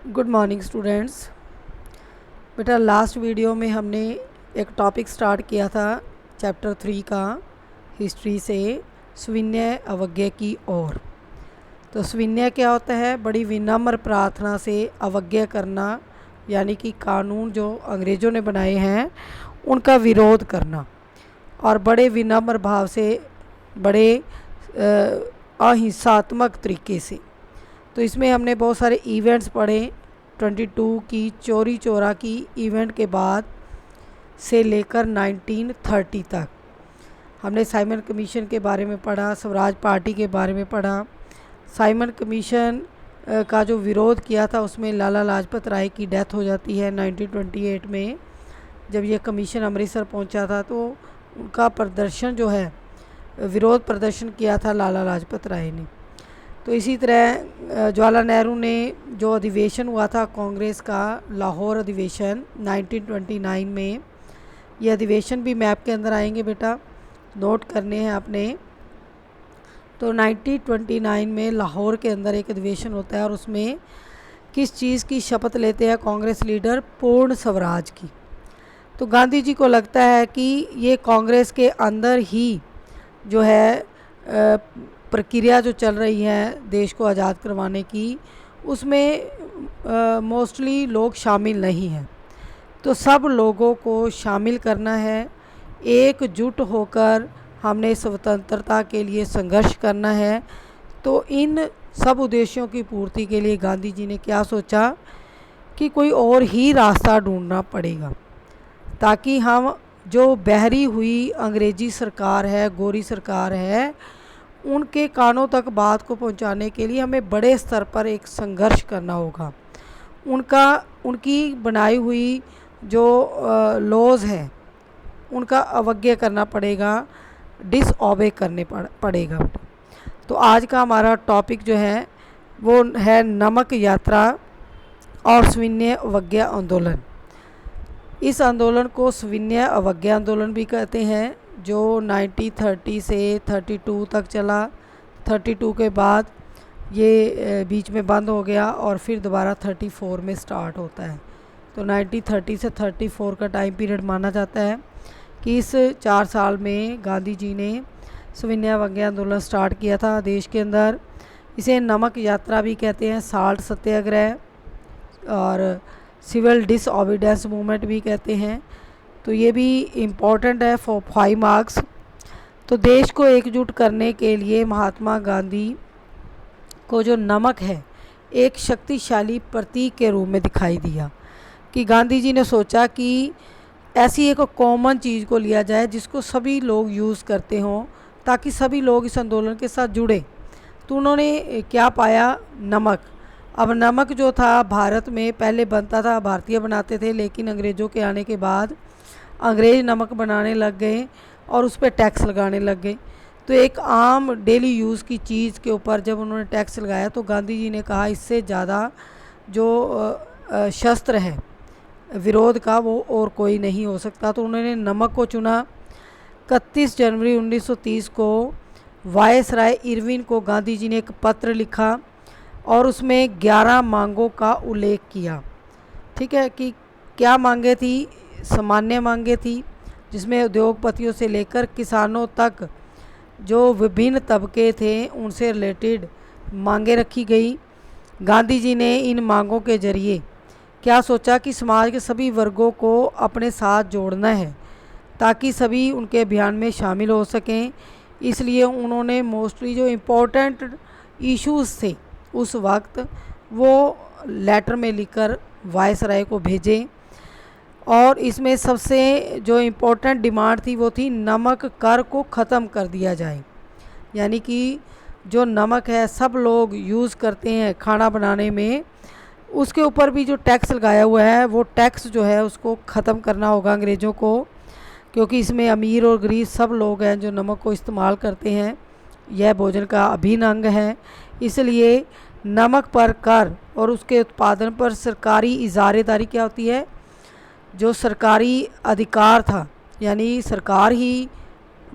Good morning students. बेटा last video में हमने एक टॉपिक स्टार्ट किया था चैप्टर 3 का, हिस्ट्री से स्विनय अवज्ञा की ओर। तो स्विनय क्या होता है? बड़ी विनम्र प्रार्थना से अवज्ञा करना, यानी कि कानून जो अंग्रेज़ों ने बनाए हैं उनका विरोध करना, और बड़े विनम्र भाव से, बड़े अहिंसात्मक तरीके से। तो इसमें हमने बहुत सारे इवेंट्स पढ़े। 22 की चोरी चोरा की इवेंट के बाद से लेकर 1930 तक हमने साइमन कमीशन के बारे में पढ़ा, स्वराज पार्टी के बारे में पढ़ा। साइमन कमीशन का जो विरोध किया था उसमें लाला लाजपत राय की डेथ हो जाती है 1928 में। जब ये कमीशन अमृतसर पहुंचा था तो उनका प्रदर्शन जो है, विरोध प्रदर्शन किया था लाला लाजपत राय ने। तो इसी तरह जवाहरलाल नेहरू ने जो अधिवेशन हुआ था कांग्रेस का, लाहौर अधिवेशन 1929 में, ये अधिवेशन भी मैप के अंदर आएंगे बेटा, नोट करने हैं आपने। तो 1929 में लाहौर के अंदर एक अधिवेशन होता है और उसमें किस चीज़ की शपथ लेते हैं कांग्रेस लीडर? पूर्ण स्वराज की। तो गांधी जी को लगता है कि ये कांग्रेस के अंदर ही जो है प्रक्रिया जो चल रही है देश को आज़ाद करवाने की, उसमें मोस्टली लोग शामिल नहीं हैं। तो सब लोगों को शामिल करना है, एकजुट होकर हमने स्वतंत्रता के लिए संघर्ष करना है। तो इन सब उद्देश्यों की पूर्ति के लिए गांधी जी ने क्या सोचा कि कोई और ही रास्ता ढूंढना पड़ेगा, ताकि हम जो बहरी हुई अंग्रेजी सरकार है, गोरी सरकार है, उनके कानों तक बात को पहुंचाने के लिए हमें बड़े स्तर पर एक संघर्ष करना होगा। उनकी बनाई हुई जो लॉज हैं उनका अवज्ञा करना पड़ेगा, डिसओबे करने पड़ेगा। तो आज का हमारा टॉपिक जो है वो है नमक यात्रा और स्विनय अवज्ञा आंदोलन। इस आंदोलन को स्विनय अवज्ञा आंदोलन भी कहते हैं, जो 1930 से 32 तक चला। 32 के बाद ये बीच में बंद हो गया और फिर दोबारा 34 में स्टार्ट होता है। तो 1930 से 34 का टाइम पीरियड माना जाता है कि इस 4 साल में गांधी जी ने स्विनय अवज्ञा आंदोलन स्टार्ट किया था देश के अंदर। इसे नमक यात्रा भी कहते हैं, साल्ट सत्याग्रह और सिविल डिसओबीडियंस मूवमेंट भी कहते हैं। तो ये भी इम्पॉर्टेंट है फॉर 5 मार्क्स। तो देश को एकजुट करने के लिए महात्मा गांधी को जो नमक है एक शक्तिशाली प्रतीक के रूप में दिखाई दिया, कि गांधी जी ने सोचा कि ऐसी एक कॉमन चीज़ को लिया जाए जिसको सभी लोग यूज़ करते हों, ताकि सभी लोग इस आंदोलन के साथ जुड़े। तो उन्होंने क्या पाया? नमक। अब नमक जो था भारत में पहले बनता था, भारतीय बनाते थे, लेकिन अंग्रेज़ों के आने के बाद अंग्रेज़ नमक बनाने लग गए और उस पर टैक्स लगाने लग गए। तो एक आम डेली यूज़ की चीज़ के ऊपर जब उन्होंने टैक्स लगाया तो गांधी जी ने कहा इससे ज़्यादा जो शस्त्र है विरोध का वो और कोई नहीं हो सकता। तो उन्होंने नमक को चुना। 31 जनवरी 1930 को वायसराय इरविन को गांधी जी ने एक पत्र लिखा और उसमें 11 मांगों का उल्लेख किया। ठीक है, कि क्या मांगे थी? सामान्य मांगे थी, जिसमें उद्योगपतियों से लेकर किसानों तक जो विभिन्न तबके थे उनसे रिलेटेड मांगे रखी गई। गांधी जी ने इन मांगों के जरिए क्या सोचा कि समाज के सभी वर्गों को अपने साथ जोड़ना है, ताकि सभी उनके अभियान में शामिल हो सकें। इसलिए उन्होंने मोस्टली जो इम्पोर्टेंट इश्यूज़ थे उस वक्त वो लेटर में लिखकर वायसराय को भेजे। और इसमें सबसे जो इम्पोर्टेंट डिमांड थी वो थी नमक कर को ख़त्म कर दिया जाए, यानी कि जो नमक है सब लोग यूज़ करते हैं खाना बनाने में, उसके ऊपर भी जो टैक्स लगाया हुआ है वो टैक्स जो है उसको ख़त्म करना होगा अंग्रेज़ों को, क्योंकि इसमें अमीर और गरीब सब लोग हैं जो नमक को इस्तेमाल करते हैं। यह भोजन का अभिन्न अंग है, इसलिए नमक पर कर और उसके उत्पादन पर सरकारी इजारेदारी क्या होती है? जो सरकारी अधिकार था, यानी सरकार ही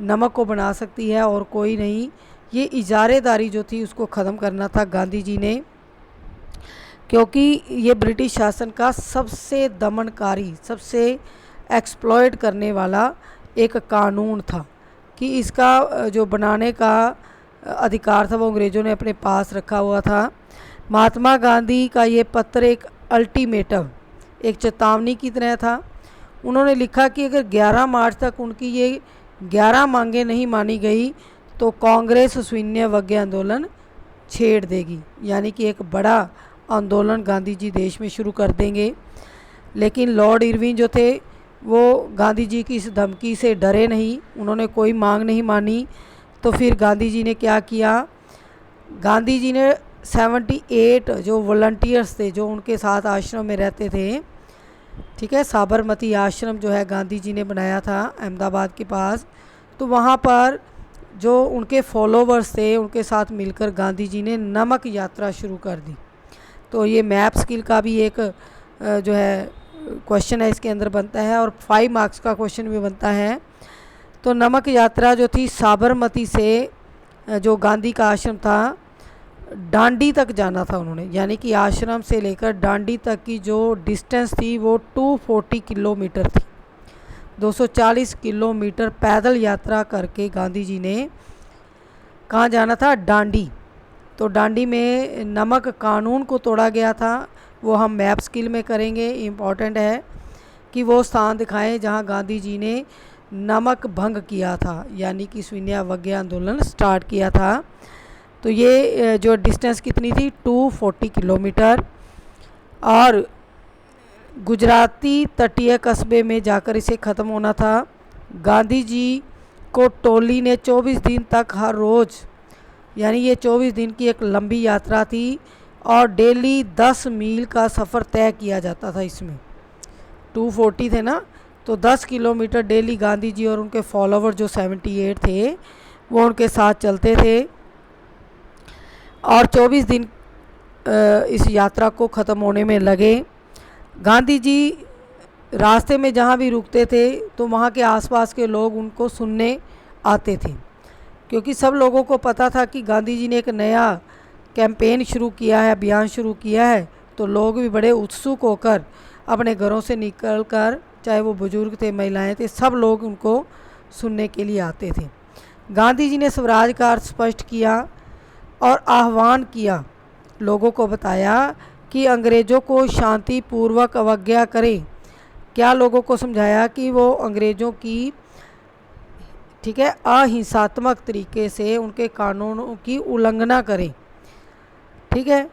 नमक को बना सकती है और कोई नहीं, ये इजारेदारी जो थी उसको ख़त्म करना था गांधी जी ने। क्योंकि ये ब्रिटिश शासन का सबसे दमनकारी, सबसे एक्सप्लॉइट करने वाला एक कानून था कि इसका जो बनाने का अधिकार था वो अंग्रेज़ों ने अपने पास रखा हुआ था। महात्मा गांधी का ये पत्र एक अल्टीमेटम, एक चेतावनी की तरह था। उन्होंने लिखा कि अगर 11 मार्च तक उनकी ये 11 मांगें नहीं मानी गई तो कांग्रेस शून्यवज्ञ आंदोलन छेड़ देगी, यानी कि एक बड़ा आंदोलन गांधी जी देश में शुरू कर देंगे। लेकिन लॉर्ड इरविन जो थे वो गांधी जी की इस धमकी से डरे नहीं, उन्होंने कोई मांग नहीं मानी। तो फिर गांधी जी ने क्या किया, गांधी जी ने 78 जो वॉलंटियर्स थे जो उनके साथ आश्रम में रहते थे, ठीक है, साबरमती आश्रम जो है गांधी जी ने बनाया था अहमदाबाद के पास, तो वहाँ पर जो उनके फॉलोवर्स थे उनके साथ मिलकर गांधी जी ने नमक यात्रा शुरू कर दी। तो ये मैप स्किल का भी एक जो है क्वेश्चन है इसके अंदर बनता है, और 5 मार्क्स का क्वेश्चन भी बनता है। तो नमक यात्रा जो थी साबरमती से, जो गांधी का आश्रम था, डांडी तक जाना था उन्होंने, यानी कि आश्रम से लेकर डांडी तक की जो डिस्टेंस थी वो 240 किलोमीटर थी। 240 किलोमीटर पैदल यात्रा करके गांधी जी ने कहाँ जाना था, डांडी। तो डांडी में नमक कानून को तोड़ा गया था, वो हम मैप स्किल में करेंगे। इम्पॉर्टेंट है कि वो स्थान दिखाएं जहां गांधी जी ने नमक भंग किया था, यानी कि शून्यवज्ञ आंदोलन स्टार्ट किया था। तो ये जो डिस्टेंस कितनी थी, 240 किलोमीटर, और गुजराती तटीय कस्बे में जाकर इसे ख़त्म होना था। गांधी जी को टोली ने 24 दिन तक हर रोज़, यानी ये 24 दिन की एक लंबी यात्रा थी, और डेली 10 मील का सफ़र तय किया जाता था। इसमें 240 थे ना, तो 10 किलोमीटर डेली गांधी जी और उनके फॉलोवर जो 78 थे वो उनके साथ चलते थे, और 24 दिन इस यात्रा को ख़त्म होने में लगे। गांधी जी रास्ते में जहाँ भी रुकते थे तो वहाँ के आसपास के लोग उनको सुनने आते थे, क्योंकि सब लोगों को पता था कि गांधी जी ने एक नया कैंपेन शुरू किया है, अभियान शुरू किया है। तो लोग भी बड़े उत्सुक होकर अपने घरों से निकलकर, चाहे वो बुजुर्ग थे, महिलाएं थे, सब लोग उनको सुनने के लिए आते थे। गांधी जी ने स्वराज का अर्थ स्पष्ट किया और आह्वान किया, लोगों को बताया कि अंग्रेज़ों को शांतिपूर्वक अवज्ञा करें। क्या लोगों को समझाया कि वो अंग्रेज़ों की, ठीक है, अहिंसात्मक तरीके से उनके कानूनों की उल्लंघना करें, ठीक है,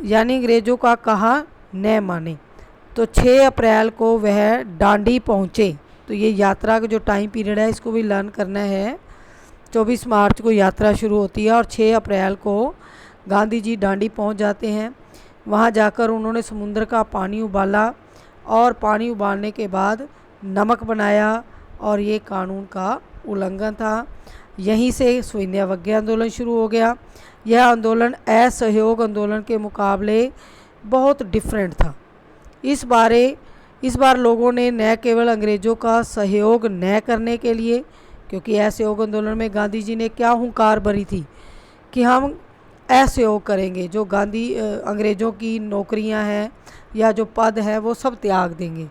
यानी अंग्रेज़ों का कहा न माने। तो 6 अप्रैल को वह डांडी पहुँचे। तो ये यात्रा का जो टाइम पीरियड है इसको भी लर्न करना है। 24 मार्च को यात्रा शुरू होती है और 6 अप्रैल को गांधी जी डांडी पहुंच जाते हैं। वहां जाकर उन्होंने समुद्र का पानी उबाला, और पानी उबालने के बाद नमक बनाया, और ये कानून का उल्लंघन था। यहीं से शून्यवज्ञ आंदोलन शुरू हो गया। यह आंदोलन असहयोग आंदोलन के मुकाबले बहुत डिफरेंट था। इस बार लोगों ने न केवल अंग्रेज़ों का सहयोग न करने के लिए, क्योंकि असहयोग आंदोलन में गांधी जी ने क्या हुंकार भरी थी कि हम असहयोग करेंगे, जो अंग्रेज़ों की नौकरियां हैं या जो पद है वो सब त्याग देंगे।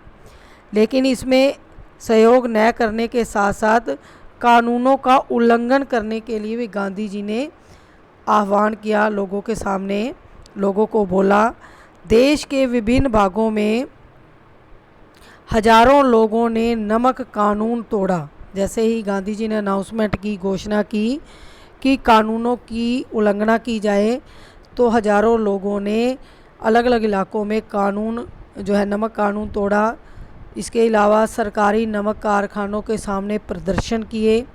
लेकिन इसमें सहयोग न करने के साथ साथ कानूनों का उल्लंघन करने के लिए भी गांधी जी ने आह्वान किया लोगों के सामने। लोगों को बोला, देश के विभिन्न भागों में हजारों लोगों ने नमक कानून तोड़ा। जैसे ही गांधी जी ने अनाउंसमेंट की, घोषणा की कि कानूनों की उल्लंघना की जाए, तो हजारों लोगों ने अलग अलग इलाकों में कानून जो है नमक कानून तोड़ा। इसके अलावा सरकारी नमक कारखानों के सामने प्रदर्शन किए।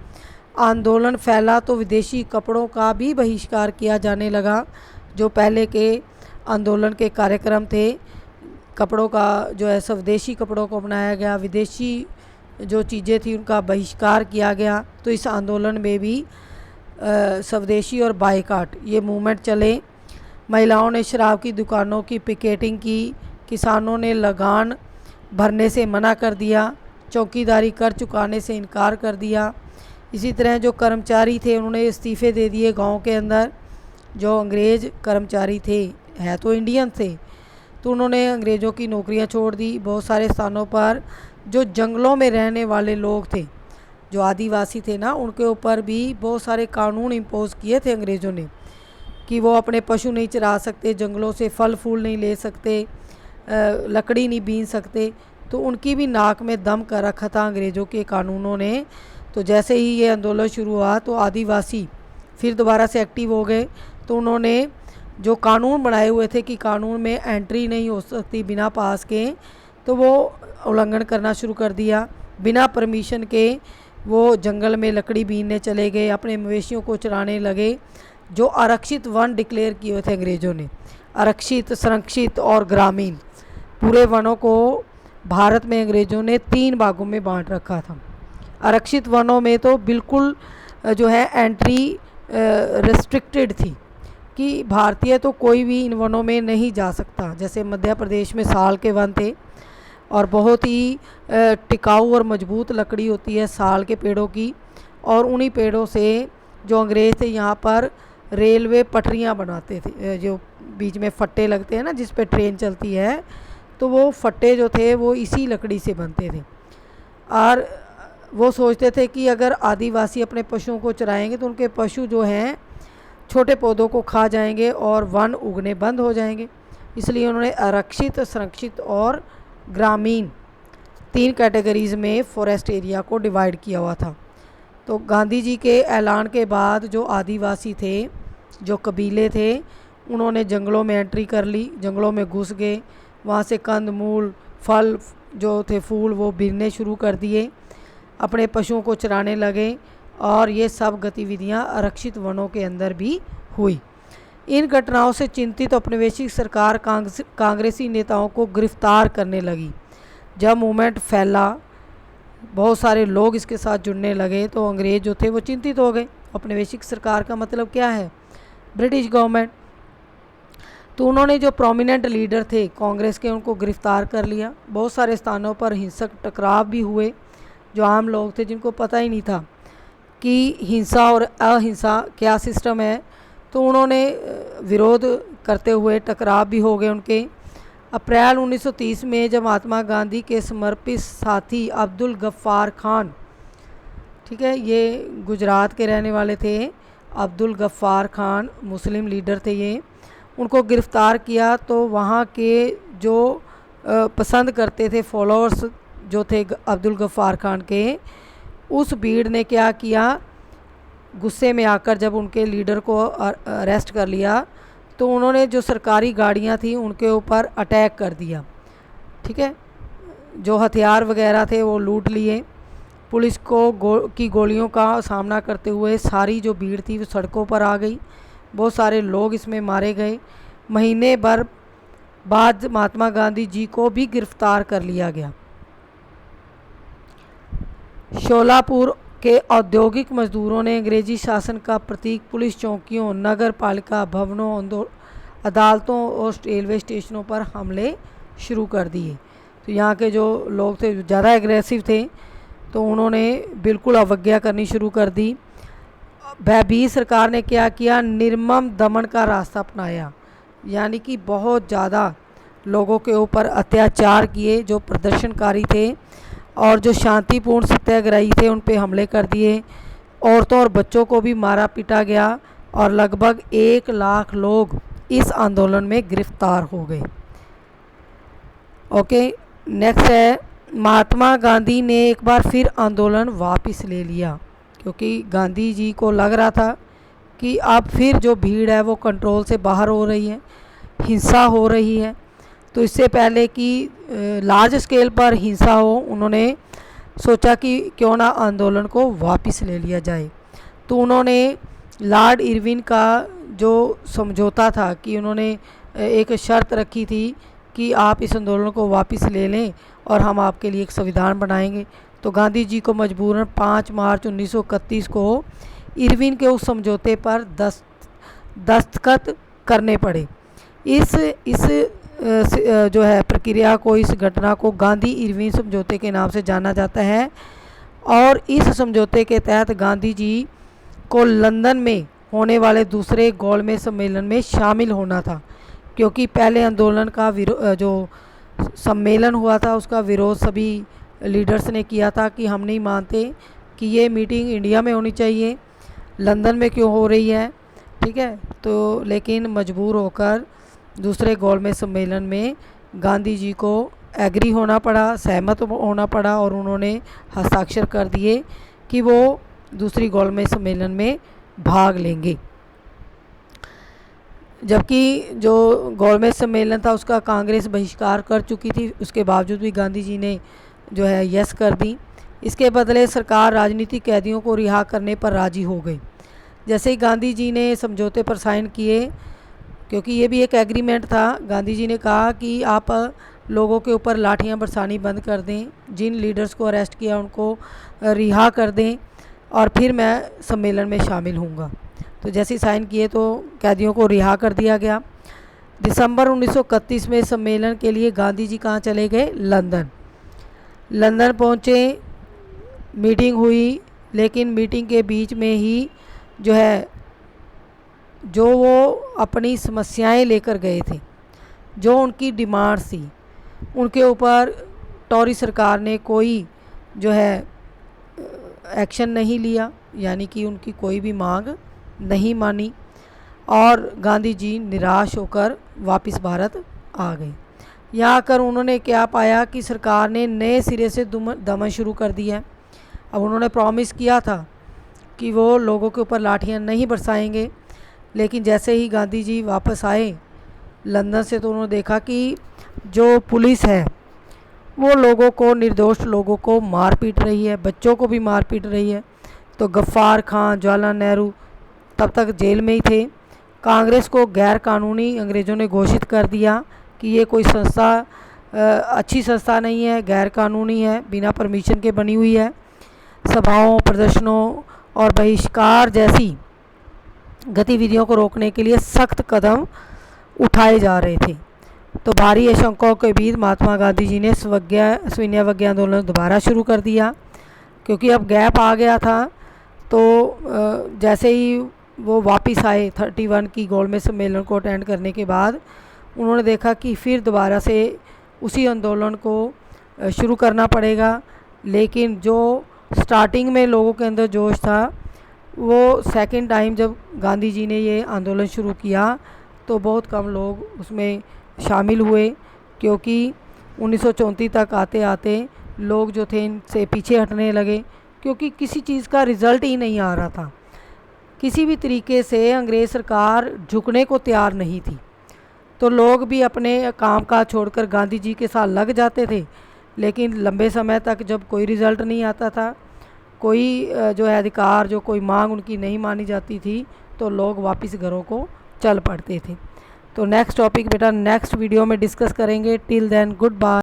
आंदोलन फैला तो विदेशी कपड़ों का भी बहिष्कार किया जाने लगा। जो पहले के आंदोलन के कार्यक्रम थे, कपड़ों का जो है स्वदेशी कपड़ों को अपनाया गया, विदेशी जो चीज़ें थी उनका बहिष्कार किया गया। तो इस आंदोलन में भी स्वदेशी और बायकाट ये मूवमेंट चले। महिलाओं ने शराब की दुकानों की पिकेटिंग की, किसानों ने लगान भरने से मना कर दिया, चौकीदारी कर चुकाने से इनकार कर दिया। इसी तरह जो कर्मचारी थे उन्होंने इस्तीफ़े दे दिए गांव के अंदर। जो अंग्रेज़ कर्मचारी थे, है तो इंडियन थे, तो उन्होंने अंग्रेज़ों की नौकरियां छोड़ दी। बहुत सारे स्थानों पर जो जंगलों में रहने वाले लोग थे, जो आदिवासी थे ना, उनके ऊपर भी बहुत सारे कानून इम्पोज़ किए थे अंग्रेज़ों ने कि वो अपने पशु नहीं चरा सकते, जंगलों से फल फूल नहीं ले सकते, लकड़ी नहीं बीन सकते। तो उनकी भी नाक में दम कर रखा था अंग्रेज़ों के कानूनों ने। तो जैसे ही ये आंदोलन शुरू हुआ तो आदिवासी फिर दोबारा से एक्टिव हो गए। तो उन्होंने जो कानून बनाए हुए थे कि कानून में एंट्री नहीं हो सकती बिना पास के, तो वो उल्लंघन करना शुरू कर दिया। बिना परमिशन के वो जंगल में लकड़ी बीनने चले गए, अपने मवेशियों को चराने लगे। जो आरक्षित वन डिक्लेयर किए हुए थे अंग्रेज़ों ने, आरक्षित, संरक्षित और ग्रामीण, पूरे वनों को भारत में अंग्रेज़ों ने 3 भागों में बांट रखा था। आरक्षित वनों में तो बिल्कुल जो है एंट्री रिस्ट्रिक्टेड थी कि भारतीय तो कोई भी इन वनों में नहीं जा सकता। जैसे मध्य प्रदेश में साल के वन थे और बहुत ही टिकाऊ और मजबूत लकड़ी होती है साल के पेड़ों की, और उन्हीं पेड़ों से जो अंग्रेज़ थे यहाँ पर रेलवे पटरियाँ बनाते थे। जो बीच में फट्टे लगते हैं ना जिस पे ट्रेन चलती है, तो वो फट्टे जो थे वो इसी लकड़ी से बनते थे। और वो सोचते थे कि अगर आदिवासी अपने पशुओं को चराएंगे तो उनके पशु जो हैं छोटे पौधों को खा जाएंगे और वन उगने बंद हो जाएंगे। इसलिए उन्होंने आरक्षित, संरक्षित और ग्रामीण 3 कैटेगरीज़ में फॉरेस्ट एरिया को डिवाइड किया हुआ था। तो गांधी जी के ऐलान के बाद जो आदिवासी थे, जो कबीले थे, उन्होंने जंगलों में एंट्री कर ली, जंगलों में घुस गए। वहाँ से कंद मूल, फल जो थे, फूल, वो बीनने शुरू कर दिए, अपने पशुओं को चराने लगे। और ये सब गतिविधियाँ आरक्षित वनों के अंदर भी हुई। इन घटनाओं से चिंतित औपनिवेशिक सरकार कांग्रेसी नेताओं को गिरफ्तार करने लगी। जब मूवमेंट फैला, बहुत सारे लोग इसके साथ जुड़ने लगे, तो अंग्रेज़ जो थे वो चिंतित हो गए। औपनिवेशिक सरकार का मतलब क्या है? British government. तो उन्होंने जो प्रोमिनेंट लीडर थे कांग्रेस के, उनको गिरफ्तार कर लिया। बहुत सारे स्थानों पर हिंसक टकराव भी हुए। जो आम लोग थे जिनको पता ही नहीं था कि हिंसा और अहिंसा क्या सिस्टम है, तो उन्होंने विरोध करते हुए टकराव भी हो गए उनके। अप्रैल 1930 में जब महात्मा गांधी के समर्पित साथी अब्दुल गफ्फार खान, ठीक है, ये गुजरात के रहने वाले थे, अब्दुल गफ्फार खान मुस्लिम लीडर थे ये, उनको गिरफ़्तार किया। तो वहाँ के जो पसंद करते थे, फॉलोअर्स जो थे अब्दुल गफ्फार खान के, उस भीड़ ने क्या किया, गुस्से में आकर जब उनके लीडर को अरेस्ट कर लिया, तो उन्होंने जो सरकारी गाड़ियाँ थी उनके ऊपर अटैक कर दिया। ठीक है, जो हथियार वगैरह थे वो लूट लिए। पुलिस को की गोलियों का सामना करते हुए सारी जो भीड़ थी वो सड़कों पर आ गई। बहुत सारे लोग इसमें मारे गए। महीने भर बाद महात्मा गांधी जी को भी गिरफ्तार कर लिया गया। शोलापुर के औद्योगिक मजदूरों ने अंग्रेजी शासन का प्रतीक पुलिस चौकियों, नगर पालिका भवनों, अदालतों और रेलवे स्टेशनों पर हमले शुरू कर दिए। तो यहाँ के जो लोग थे ज़्यादा एग्रेसिव थे, तो उन्होंने बिल्कुल अवज्ञा करनी शुरू कर दी। भयभीत सरकार ने क्या किया, निर्मम दमन का रास्ता अपनाया, यानी कि बहुत ज़्यादा लोगों के ऊपर अत्याचार किए। जो प्रदर्शनकारी थे और जो शांतिपूर्ण सत्याग्रही थे उन पे हमले कर दिए। औरतों और बच्चों को भी मारा पीटा गया और लगभग 1 लाख लोग इस आंदोलन में गिरफ्तार हो गए। ओके, नेक्स्ट है, महात्मा गांधी ने एक बार फिर आंदोलन वापस ले लिया, क्योंकि गांधी जी को लग रहा था कि अब फिर जो भीड़ है वो कंट्रोल से बाहर हो रही है, हिंसा हो रही है। तो इससे पहले कि लार्ज स्केल पर हिंसा हो, उन्होंने सोचा कि क्यों ना आंदोलन को वापस ले लिया जाए। तो उन्होंने लॉर्ड इरविन का जो समझौता था, कि उन्होंने एक शर्त रखी थी कि आप इस आंदोलन को वापस ले लें और हम आपके लिए एक संविधान बनाएंगे। तो गांधी जी को मजबूरन 5 मार्च 1931 को इरविन के उस समझौते पर दस्तखत करने पड़े। इस जो है प्रक्रिया को, इस घटना को गांधी इरविन समझौते के नाम से जाना जाता है। और इस समझौते के तहत गांधी जी को लंदन में होने वाले दूसरे गोलमेज सम्मेलन में शामिल होना था। क्योंकि पहले आंदोलन का जो सम्मेलन हुआ था उसका विरोध सभी लीडर्स ने किया था कि हम नहीं मानते कि ये मीटिंग इंडिया में होनी चाहिए, लंदन में क्यों हो रही है, ठीक है। तो लेकिन मजबूर होकर दूसरे गोलमेज सम्मेलन में गांधी जी को एग्री होना पड़ा, सहमत होना पड़ा और उन्होंने हस्ताक्षर कर दिए कि वो दूसरी गोलमेज सम्मेलन में भाग लेंगे। जबकि जो गोलमेज सम्मेलन था उसका कांग्रेस बहिष्कार कर चुकी थी, उसके बावजूद भी गांधी जी ने जो है यस कर दी। इसके बदले सरकार राजनीतिक कैदियों को रिहा करने पर राजी हो गई। जैसे ही गांधी जी ने समझौते पर साइन किए, क्योंकि ये भी एक एग्रीमेंट था, गांधी जी ने कहा कि आप लोगों के ऊपर लाठियां बरसानी बंद कर दें, जिन लीडर्स को अरेस्ट किया उनको रिहा कर दें और फिर मैं सम्मेलन में शामिल होऊंगा। तो जैसे ही साइन किए तो कैदियों को रिहा कर दिया गया। दिसंबर 1931 में सम्मेलन के लिए गांधी जी कहाँ चले गए? लंदन। लंदन पहुँचे, मीटिंग हुई, लेकिन मीटिंग के बीच में ही जो है जो वो अपनी समस्याएं लेकर गए थे, जो उनकी डिमांड्स थी, उनके ऊपर टॉरी सरकार ने कोई जो है एक्शन नहीं लिया, यानी कि उनकी कोई भी मांग नहीं मानी और गांधी जी निराश होकर वापस भारत आ गए। यहाँ आकर उन्होंने क्या पाया कि सरकार ने नए सिरे से दमन शुरू कर दिया है। अब उन्होंने प्रॉमिस किया था कि वो लोगों के ऊपर लाठियाँ नहीं बरसाएंगे, लेकिन जैसे ही गांधी जी वापस आए लंदन से तो उन्होंने देखा कि जो पुलिस है वो लोगों को, निर्दोष लोगों को मार पीट रही है, बच्चों को भी मार पीट रही है। तो गफ्फार खां, जवाहरलाल नेहरू तब तक जेल में ही थे। कांग्रेस को गैर कानूनी अंग्रेज़ों ने घोषित कर दिया कि ये कोई संस्था अच्छी संस्था नहीं है, गैर कानूनी है, बिना परमिशन के बनी हुई है। सभाओं, प्रदर्शनों और बहिष्कार जैसी गतिविधियों को रोकने के लिए सख्त कदम उठाए जा रहे थे। तो भारी आशंकाओं के बीच महात्मा गांधी जी ने सविनय आंदोलन दोबारा शुरू कर दिया, क्योंकि अब गैप आ गया था। तो जैसे ही वो वापस आए 31 की गोलमेज सम्मेलन को अटेंड करने के बाद, उन्होंने देखा कि फिर दोबारा से उसी आंदोलन को शुरू करना पड़ेगा। लेकिन जो स्टार्टिंग में लोगों के अंदर जोश था, वो सेकंड टाइम जब गांधी जी ने ये आंदोलन शुरू किया तो बहुत कम लोग उसमें शामिल हुए, क्योंकि 1934 तक आते आते लोग जो थे इनसे पीछे हटने लगे, क्योंकि किसी चीज़ का रिज़ल्ट ही नहीं आ रहा था। किसी भी तरीके से अंग्रेज़ सरकार झुकने को तैयार नहीं थी। तो लोग भी अपने काम काज छोड़कर गांधी जी के साथ लग जाते थे, लेकिन लंबे समय तक जब कोई रिज़ल्ट नहीं आता था, कोई जो है अधिकार, जो कोई मांग उनकी नहीं मानी जाती थी, तो लोग वापस घरों को चल पड़ते थे। तो नेक्स्ट टॉपिक बेटा नेक्स्ट वीडियो में डिस्कस करेंगे। Till then good bye.